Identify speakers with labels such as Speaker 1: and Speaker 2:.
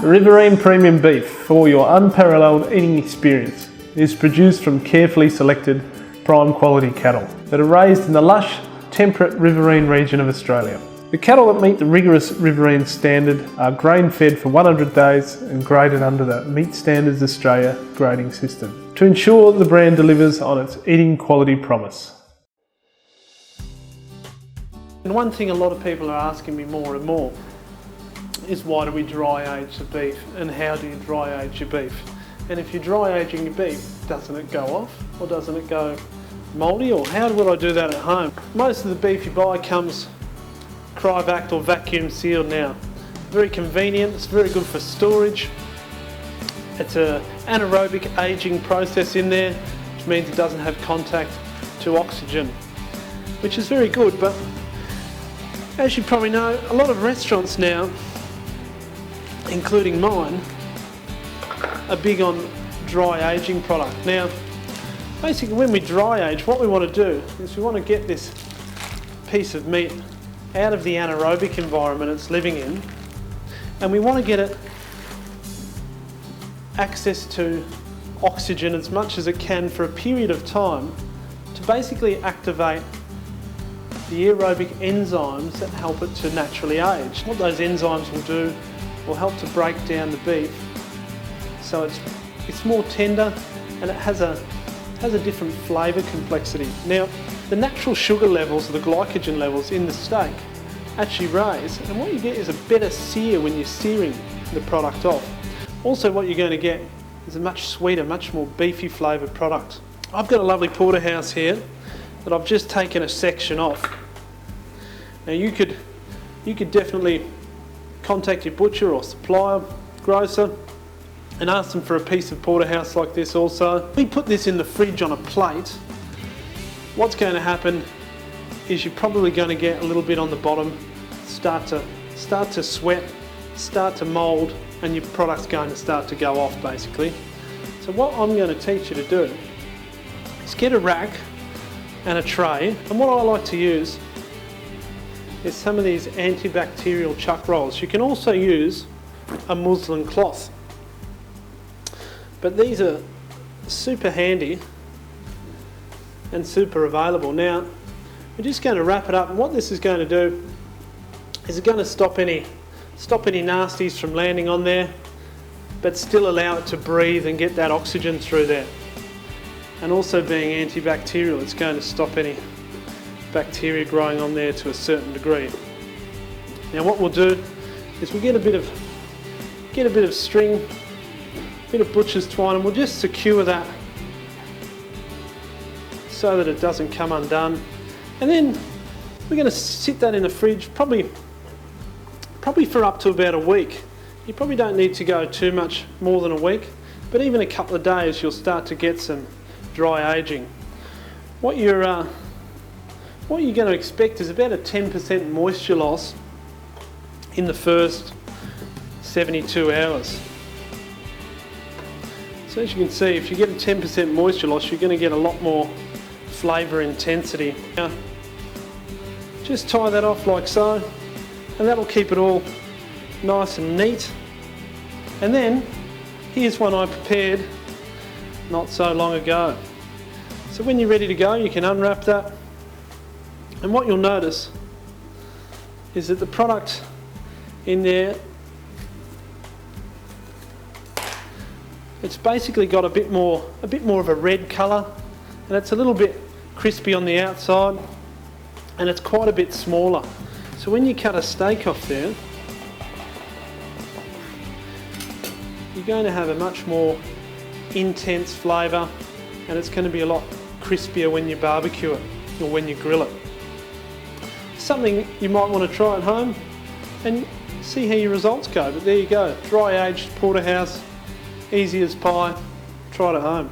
Speaker 1: Riverine premium beef for your unparalleled eating experience is produced from carefully selected prime quality cattle that are raised in the lush, temperate Riverine region of Australia. The cattle that meet the rigorous Riverine standard are grain fed for 100 days and graded under the Meat Standards Australia grading system to ensure the brand delivers on its eating quality promise. And one thing a lot of people are asking me more and more is, why do we dry age the beef and how do you dry age your beef? And if you're dry aging your beef, doesn't it go off or doesn't it go mouldy, or how would I do that at home? Most of the beef you buy comes cryovac or vacuum sealed now. Very convenient, it's very good for storage. It's an anaerobic aging process in there, which means it doesn't have contact to oxygen, which is very good. But as you probably know, a lot of restaurants now, including mine, are big on dry aging product. Now, basically when we dry age, what we want to do is we want to get this piece of meat out of the anaerobic environment it's living in, and we want to get it access to oxygen as much as it can for a period of time to basically activate the aerobic enzymes that help it to naturally age. What those enzymes will do will help to break down the beef so it's more tender and it has a different flavour complexity. Now, the natural sugar levels, the glycogen levels in the steak actually raise, and what you get is a better sear when you're searing the product off. Also, what you're going to get is a much sweeter, much more beefy flavoured product. I've got a lovely porterhouse here that I've just taken a section off. Now you could definitely contact your butcher or supplier, grocer, and ask them for a piece of porterhouse like this also. We put this in the fridge on a plate. What's going to happen is you're probably going to get a little bit on the bottom, start to sweat, start to mould, and your product's going to start to go off basically. So what I'm going to teach you to do is get a rack and a tray, and what I like to use is some of these antibacterial chuck rolls. You can also use a muslin cloth, but these are super handy and super available. Now we're just going to wrap it up, and what this is going to do is it's going to stop any nasties from landing on there, but still allow it to breathe and get that oxygen through there. And also being antibacterial, it's going to stop any bacteria growing on there to a certain degree. Now what we'll do is we'll get a bit of string, a bit of butcher's twine, and we'll just secure that so that it doesn't come undone. And then we're going to sit that in the fridge probably for up to about a week. You probably don't need to go too much more than a week, but even a couple of days you'll start to get some dry aging. What you're going to expect is about a 10% moisture loss in the first 72 hours. So as you can see, if you get a 10% moisture loss, you're going to get a lot more flavour intensity. Now, just tie that off like so, and that'll keep it all nice and neat. And then, here's one I prepared not so long ago. So when you're ready to go, you can unwrap that, and what you'll notice is that the product in there, it's basically got a bit more of a red colour, and it's a little bit crispy on the outside, and it's quite a bit smaller. So when you cut a steak off there, you're going to have a much more intense flavour, and it's going to be a lot crispier when you barbecue it or when you grill it. Something you might want to try at home and see how your results go. But there you go, dry aged porterhouse, easy as pie. Try it at home.